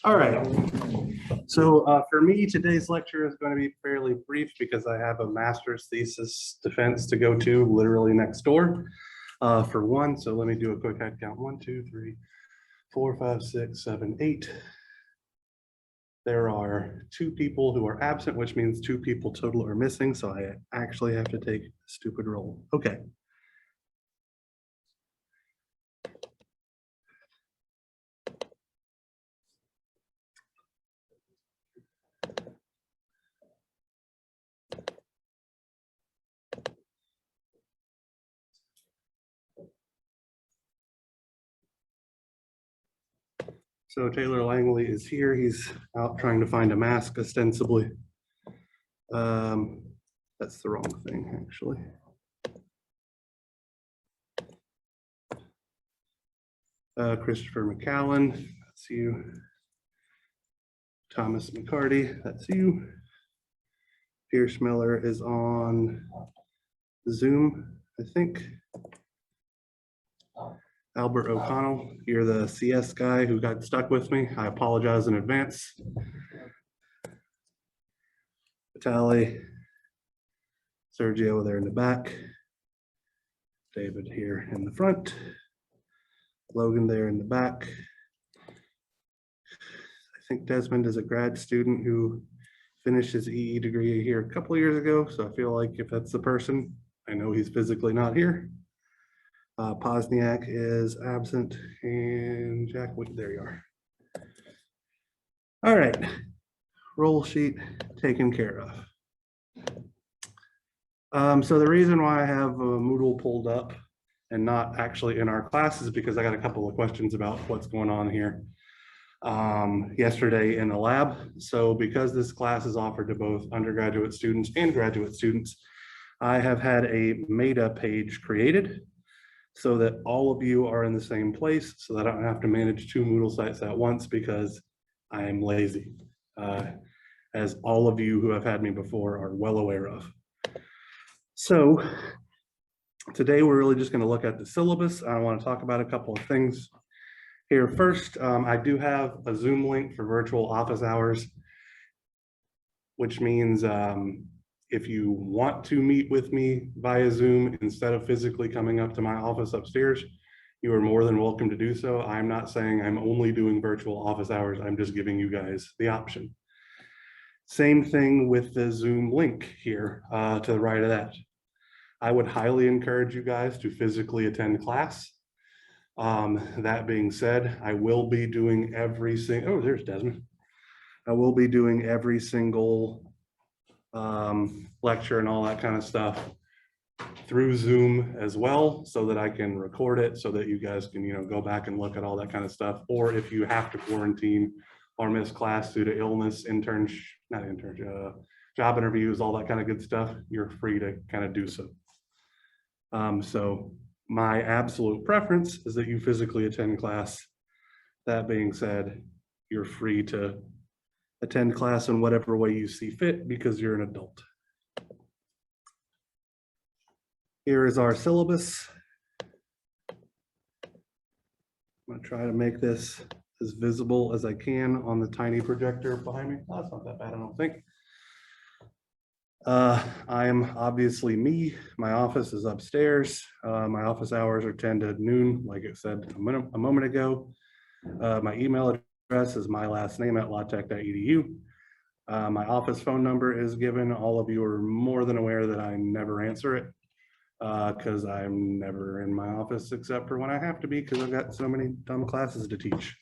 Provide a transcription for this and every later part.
All right. So for me, today's lecture is going to be fairly brief because I have a master's thesis defense to go to literally next door for one. So let me do a quick head count. 1, 2, 3, 4, 5, 6, 7, 8. There are 2 people who are absent, which means 2 people total are missing. So I actually have to take a stupid roll. Okay. So Taylor Langley is here. He's out trying to find a mask, ostensibly. That's the wrong thing, actually. Christopher McCallan, that's you. Thomas McCarty, that's you. Pierce Miller is on Zoom, I think. Albert O'Connell, you're the CS guy who got stuck with me. I apologize in advance. Vitaly, Sergio there in the back. David here in the front. Logan there in the back. I think Desmond is a grad student who finished his EE degree here a couple of years ago. So I feel like if that's the person, I know he's physically not here. Pozniak is absent, and Jack, there you are. All right, roll sheet taken care of. So the reason why I have Moodle pulled up and not actually in our class is because I got a couple of questions about what's going on here yesterday in the lab. So because this class is offered to both undergraduate students and graduate students, I have had a meta page created so that all of you are in the same place, so that I don't have to manage 2 Moodle sites at once because I am lazy, as all of you who have had me before are well aware of. So today we're really just going to look at the syllabus. I want to talk about a couple of things here. First, I do have a Zoom link for virtual office hours, which means if you want to meet with me via Zoom instead of physically coming up to my office upstairs, you are more than welcome to do so. I'm not saying I'm only doing virtual office hours. I'm just giving you guys the option. Same thing with the Zoom link here to the right of that. I would highly encourage you guys to physically attend class. That being said, I will be doing every single, oh, there's Desmond. I will be doing every single lecture and all that kind of stuff through Zoom as well, so that I can record it so that you guys can, go back and look at all that kind of stuff. Or if you have to quarantine or miss class due to illness, job interviews, all that kind of good stuff, you're free to kind of do so. So my absolute preference is that you physically attend class. That being said, you're free to attend class in whatever way you see fit because you're an adult. Here is our syllabus. I'm going to try to make this as visible as I can on the tiny projector behind me. Oh, that's not that bad, I don't think. I am obviously me. My office is upstairs. My office hours are 10 to noon, like it said a moment ago. My email address is my last name @latech.edu. My office phone number is given. All of you are more than aware that I never answer it because I'm never in my office except for when I have to be because I've got so many dumb classes to teach.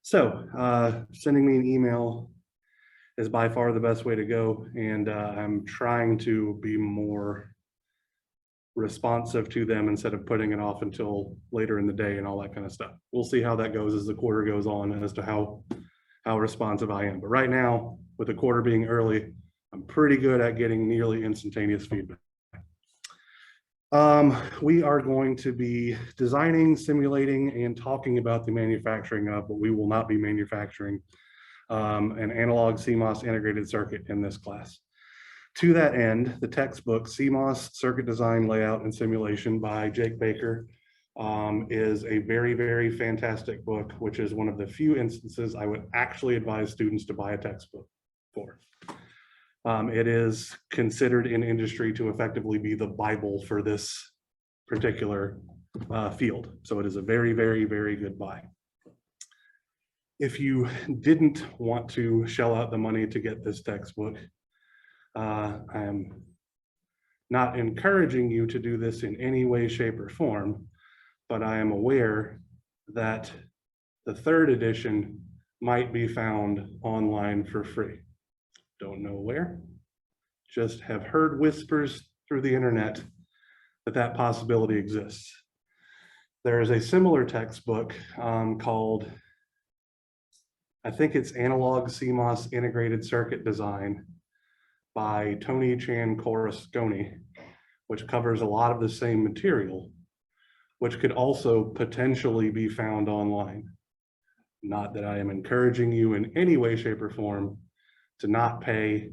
So sending me an email is by far the best way to go, and I'm trying to be more responsive to them instead of putting it off until later in the day and all that kind of stuff. We'll see how that goes as the quarter goes on as to how responsive I am. But right now, with the quarter being early, I'm pretty good at getting nearly instantaneous feedback. We are going to be designing, simulating, and talking about the manufacturing of, but we will not be manufacturing an analog CMOS integrated circuit in this class. To that end, the textbook CMOS Circuit Design, Layout, and Simulation by Jake Baker is a very, very fantastic book, which is one of the few instances I would actually advise students to buy a textbook for. It is considered in industry to effectively be the Bible for this particular field. So it is a very, very, very good buy. If you didn't want to shell out the money to get this textbook, I am not encouraging you to do this in any way, shape, or form, but I am aware that the third edition might be found online for free. Don't know where, just have heard whispers through the internet that that possibility exists. There is a similar textbook called, I think it's Analog CMOS Integrated Circuit Design by Tony Chan Corusconi, which covers a lot of the same material, which could also potentially be found online. Not that I am encouraging you in any way, shape, or form to not pay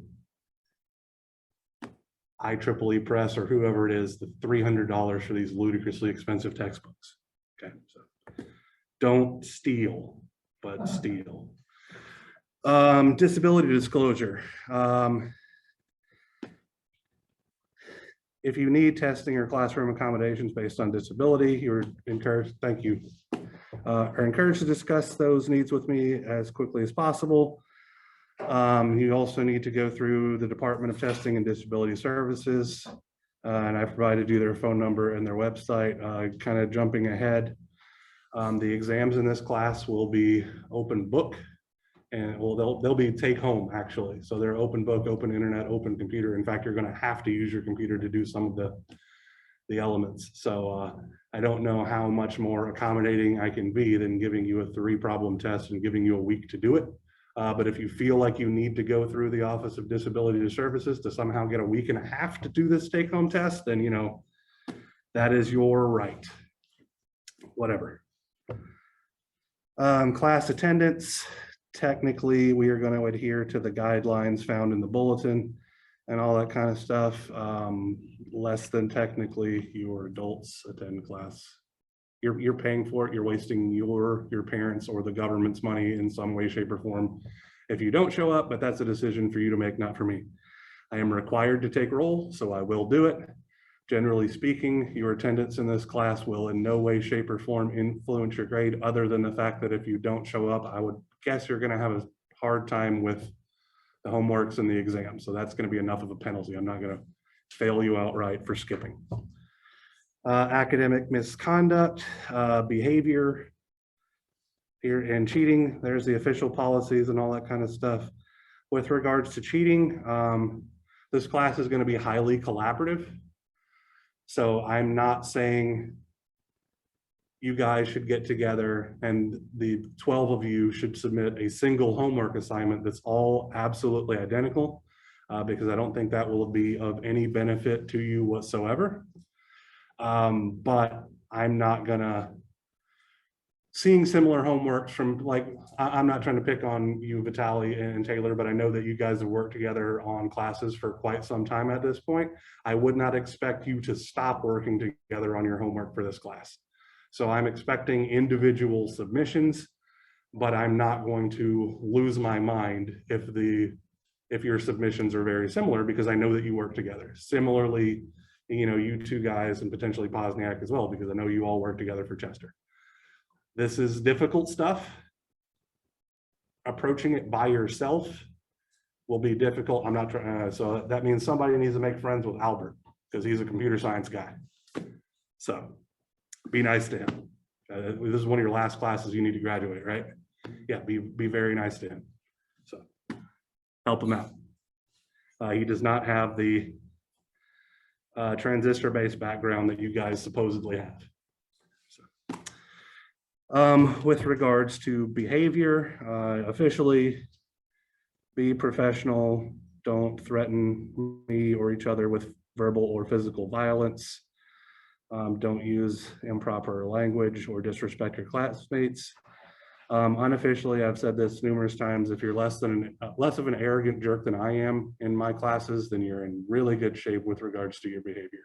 IEEE Press or whoever it is the $300 for these ludicrously expensive textbooks. Okay, so don't steal, but steal. Disability disclosure. If you need testing or classroom accommodations based on disability, you're encouraged, thank you, are encouraged to discuss those needs with me as quickly as possible. You also need to go through the Department of Testing and Disability Services, and I provided you their phone number and their website. Kind of jumping ahead, the exams in this class will be open book, and well, they'll be take home actually. So they're open book, open internet, open computer. In fact, you're going to have to use your computer to do some of the elements. So I don't know how much more accommodating I can be than giving you a 3-problem test and giving you a week to do it. But if you feel like you need to go through the Office of Disability Services to somehow get a week and a half to do this take-home test, then, you know, that is your right. Whatever. Class attendance. Technically, we are going to adhere to the guidelines found in the bulletin and all that kind of stuff. Less than technically, your adults attend class. You're paying for it. You're wasting your parents or the government's money in some way, shape, or form if you don't show up, but that's a decision for you to make, not for me. I am required to take roll, so I will do it. Generally speaking, your attendance in this class will in no way, shape, or form influence your grade, other than the fact that if you don't show up, I would guess you're going to have a hard time with the homeworks and the exam. So that's going to be enough of a penalty. I'm not going to fail you outright for skipping. Academic misconduct, behavior, and cheating. There's the official policies and all that kind of stuff. With regards to cheating, this class is going to be highly collaborative. So I'm not saying you guys should get together and the 12 of you should submit a single homework assignment that's all absolutely identical, because I don't think that will be of any benefit to you whatsoever. But I'm not gonna, seeing similar homeworks from, like, I'm not trying to pick on you, Vitaly and Taylor, but I know that you guys have worked together on classes for quite some time at this point. I would not expect you to stop working together on your homework for this class. So I'm expecting individual submissions, but I'm not going to lose my mind if your submissions are very similar, because I know that you work together. Similarly, you know, you two guys and potentially Pozniak as well, because I know you all work together for Chester. This is difficult stuff. Approaching it by yourself will be difficult. I'm not trying, so that means somebody needs to make friends with Albert, because he's a computer science guy. So be nice to him. This is one of your last classes you need to graduate, right? Yeah, be very nice to him. So help him out. He does not have the transistor-based background that you guys supposedly have. With regards to behavior, officially, be professional. Don't threaten me or each other with verbal or physical violence. Don't use improper language or disrespect your classmates. Unofficially, I've said this numerous times, if you're less of an arrogant jerk than I am in my classes, then you're in really good shape with regards to your behavior.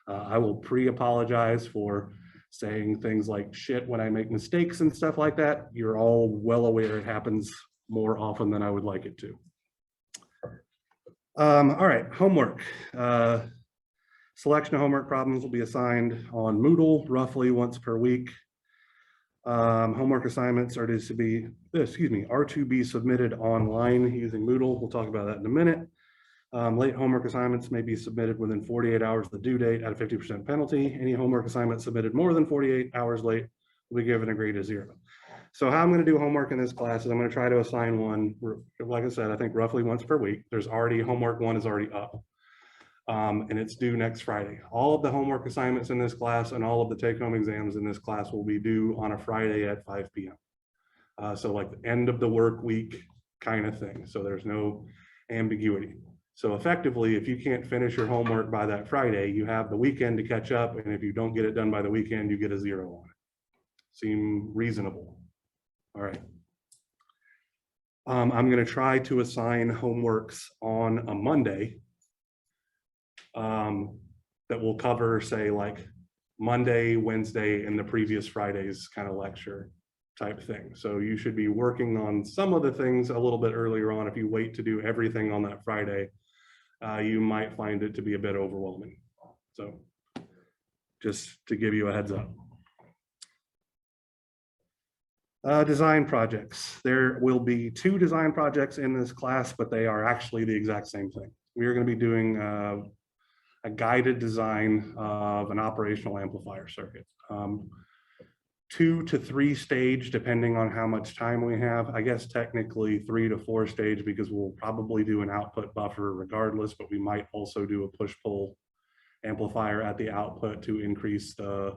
I will pre-apologize for saying things like shit when I make mistakes and stuff like that. You're all well aware it happens more often than I would like it to. All right, homework. Selection of homework problems will be assigned on Moodle roughly once per week. Homework assignments are to be submitted online using Moodle. We'll talk about that in a minute. Late homework assignments may be submitted within 48 hours of the due date at a 50% penalty. Any homework assignment submitted more than 48 hours late will be given a grade of 0. So how I'm going to do homework in this class is I'm going to try to assign one, like I said, I think roughly once per week. There's already homework 1 is already up. And it's due next Friday. All of the homework assignments in this class and all of the take-home exams in this class will be due on a Friday at 5 p.m. So like the end of the work week kind of thing. So there's no ambiguity. So effectively, if you can't finish your homework by that Friday, you have the weekend to catch up. And if you don't get it done by the weekend, you get a 0 on it. Seem reasonable. All right. I'm going to try to assign homeworks on a Monday that will cover, say, like Monday, Wednesday, and the previous Friday's kind of lecture type thing. So you should be working on some of the things a little bit earlier on. If you wait to do everything on that Friday, you might find it to be a bit overwhelming. So just to give you a heads up. Design projects. There will be 2 design projects in this class, but they are actually the exact same thing. We are going to be doing a guided design of an operational amplifier circuit. 2 to 3 stage, depending on how much time we have. I guess technically 3 to 4 stage, because we'll probably do an output buffer regardless, but we might also do a push-pull amplifier at the output to increase the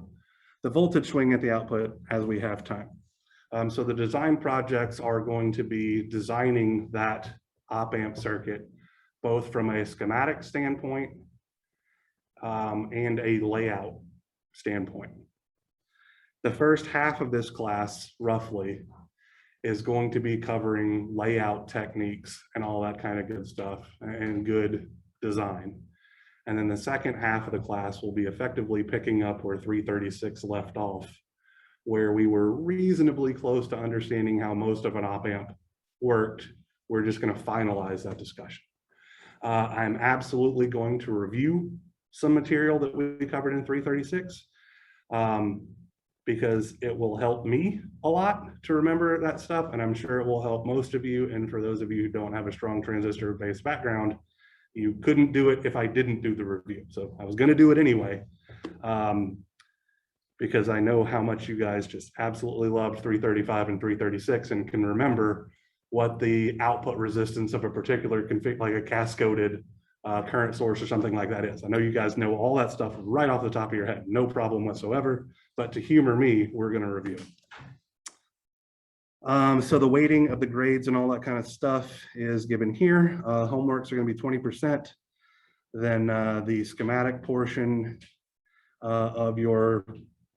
voltage swing at the output as we have time. So the design projects are going to be designing that op-amp circuit, both from a schematic standpoint and a layout standpoint. The first half of this class, roughly, is going to be covering layout techniques and all that kind of good stuff and good design. And then the second half of the class will be effectively picking up where 336 left off, where we were reasonably close to understanding how most of an op-amp worked. We're just going to finalize that discussion. I'm absolutely going to review some material that we covered in 336 because it will help me a lot to remember that stuff, and I'm sure it will help most of you. And for those of you who don't have a strong transistor-based background, you couldn't do it if I didn't do the review. So I was going to do it anyway, because I know how much you guys just absolutely loved 335 and 336 and can remember what the output resistance of a particular config, like a cascoded current source or something like that is. I know you guys know all that stuff right off the top of your head, no problem whatsoever, but to humor me, we're going to review. So the weighting of the grades and all that kind of stuff is given here. Homeworks are going to be 20%. Then the schematic portion of your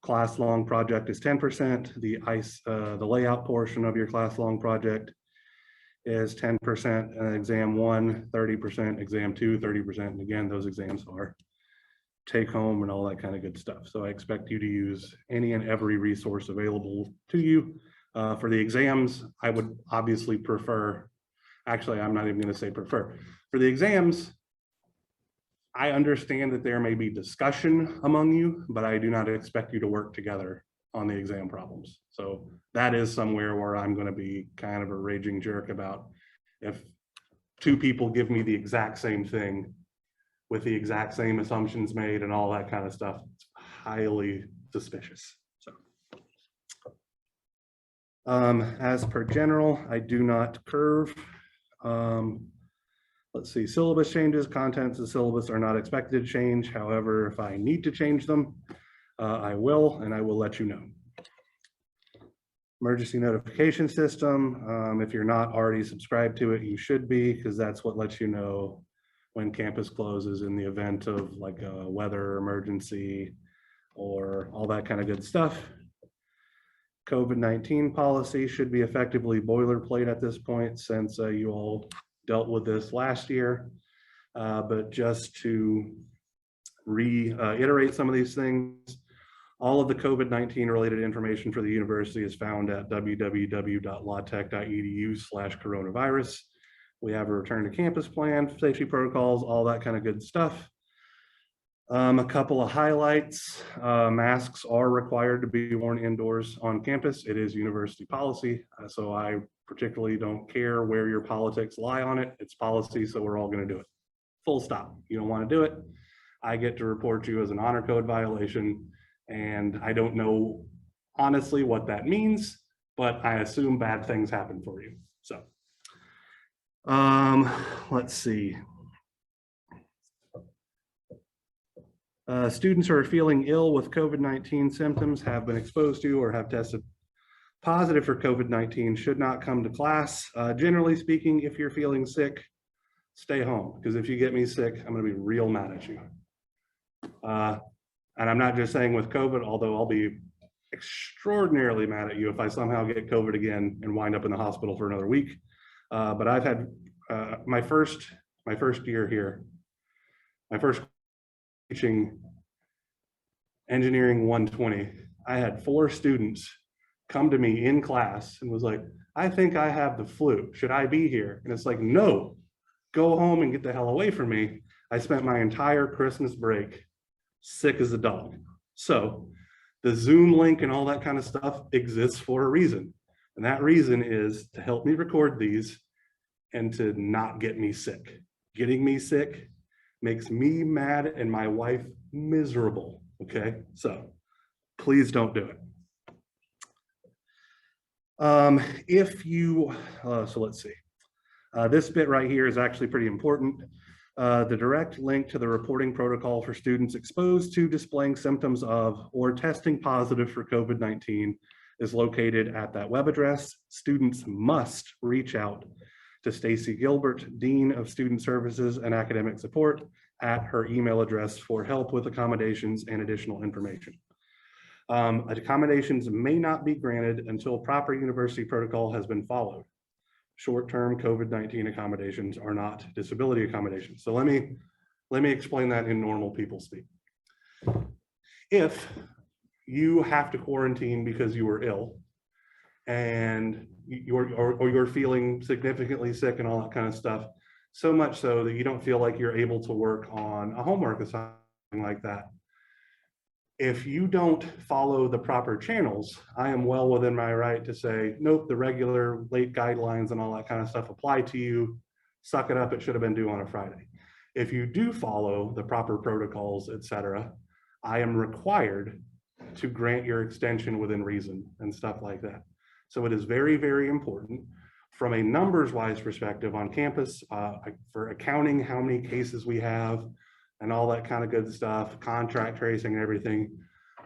class-long project is 10%. The layout portion of your class-long project is 10%, exam 1, 30%, exam 2, 30%. And again, those exams are take home and all that kind of good stuff. So I expect you to use any and every resource available to you. For the exams, I would obviously prefer, actually, I'm not even going to say prefer. For the exams, I understand that there may be discussion among you, but I do not expect you to work together on the exam problems. So that is somewhere where I'm going to be kind of a raging jerk about if 2 people give me the exact same thing with the exact same assumptions made and all that kind of stuff. It's highly suspicious. So as per general, I do not curve. Let's see, syllabus changes, contents of syllabus are not expected to change. However, if I need to change them, I will, and I will let you know. Emergency notification system. If you're not already subscribed to it, you should be, because that's what lets you know when campus closes in the event of like a weather emergency or all that kind of good stuff. COVID-19 policy should be effectively boilerplate at this point, since you all dealt with this last year. But just to reiterate some of these things, All of the COVID-19 related information for the university is found at www.lawtech.edu/coronavirus. We have a return to campus plan, safety protocols, all that kind of good stuff. A couple of highlights. Masks are required to be worn indoors on campus. It is university policy, so I particularly don't care where your politics lie on it. It's policy, so we're all going to do it. Full stop. You don't want to do it, I get to report you as an honor code violation, and I don't know honestly what that means, but I assume bad things happen for you. So let's see. Students who are feeling ill with COVID-19 symptoms, have been exposed to or have tested positive for COVID-19 should not come to class. Generally speaking, if you're feeling sick, stay home, because if you get me sick, I'm going to be real mad at you. And I'm not just saying with COVID, although I'll be extraordinarily mad at you if I somehow get COVID again and wind up in the hospital for another week. But I've had my first year here, my first teaching engineering 120, I had 4 students come to me in class and was like, I think I have the flu. Should I be here? And it's like, no, go home and get the hell away from me. I spent my entire Christmas break sick as a dog. So the Zoom link and all that kind of stuff exists for a reason. And that reason is to help me record these and to not get me sick. Getting me sick makes me mad and my wife miserable, okay? So please don't do it. So let's see. This bit right here is actually pretty important. The direct link to the reporting protocol for students exposed to displaying symptoms of or testing positive for COVID-19 is located at that web address. Students must reach out to Stacy Gilbert, Dean of Student Services and Academic Support, at her email address for help with accommodations and additional information. Accommodations may not be granted until proper university protocol has been followed. Short-term COVID-19 accommodations are not disability accommodations. So let me explain that in normal people speak. If you have to quarantine because you were ill and you're feeling significantly sick and all that kind of stuff, so much so that you don't feel like you're able to work on a homework assignment like that, if you don't follow the proper channels, I am well within my right to say, nope, the regular late guidelines and all that kind of stuff apply to you. Suck it up, it should have been due on a Friday. If you do follow the proper protocols, etc., I am required to grant your extension within reason and stuff like that. So it is very, very important from a numbers-wise perspective on campus for accounting how many cases we have, and all that kind of good stuff, contract tracing and everything,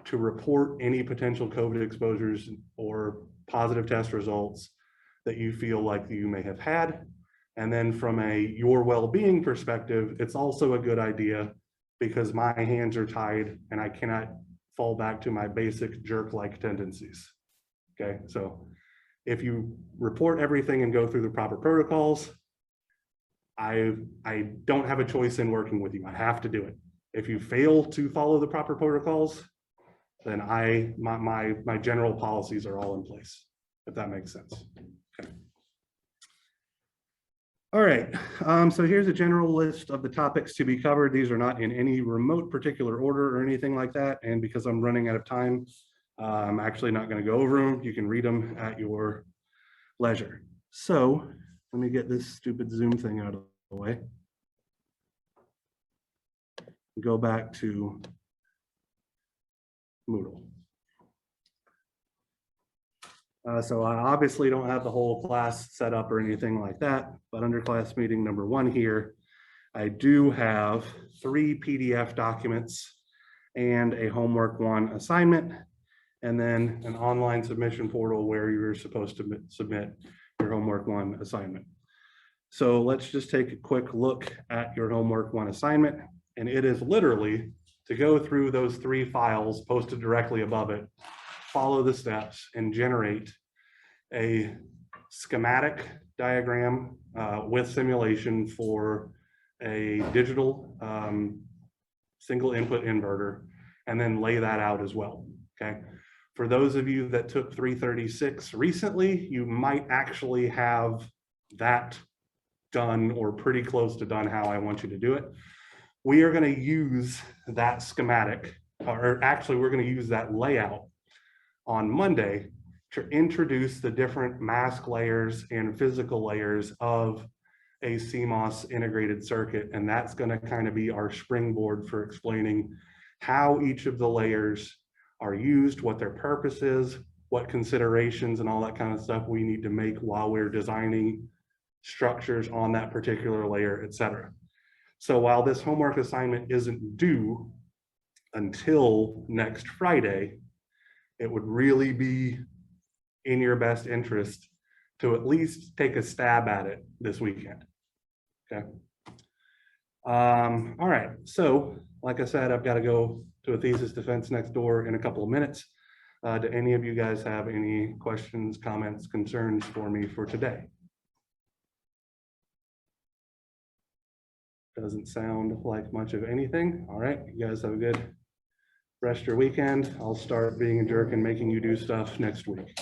to report any potential COVID exposures or positive test results that you feel like you may have had. And then from a your well-being perspective, it's also a good idea because my hands are tied and I cannot fall back to my basic jerk-like tendencies. Okay, so if you report everything and go through the proper protocols, I don't have a choice in working with you. I have to do it. If you fail to follow the proper protocols, then my general policies are all in place, if that makes sense. Okay. All right, so here's a general list of the topics to be covered. These are not in any remote particular order or anything like that. And because I'm running out of time, I'm actually not going to go over them. You can read them at your leisure. So let me get this stupid Zoom thing out of the way. Go back to Moodle. So I obviously don't have the whole class set up or anything like that, but under class meeting number 1 here, I do have 3 PDF documents and a homework 1 assignment, and then an online submission portal where you're supposed to submit your homework 1 assignment. So let's just take a quick look at your homework 1 assignment. And it is literally to go through those 3 files posted directly above it, follow the steps, and generate a schematic diagram with simulation for a digital single input inverter, and then lay that out as well. okay? For those of you that took 336 recently, you might actually have that done or pretty close to done how I want you to do it. We are going to use that schematic, or actually we're going to use that layout on Monday to introduce the different mask layers and physical layers of a CMOS integrated circuit. And that's going to kind of be our springboard for explaining how each of the layers are used, what their purpose is, what considerations and all that kind of stuff we need to make while we're designing structures on that particular layer, etc. So while this homework assignment isn't due until next Friday, it would really be in your best interest to at least take a stab at it this weekend. Okay. All right. So like I said, I've got to go to a thesis defense next door in a couple of minutes. Do any of you guys have any questions, comments, concerns for me for today? Doesn't sound like much of anything. All right, you guys have a good rest of your weekend. I'll start being a jerk and making you do stuff next week.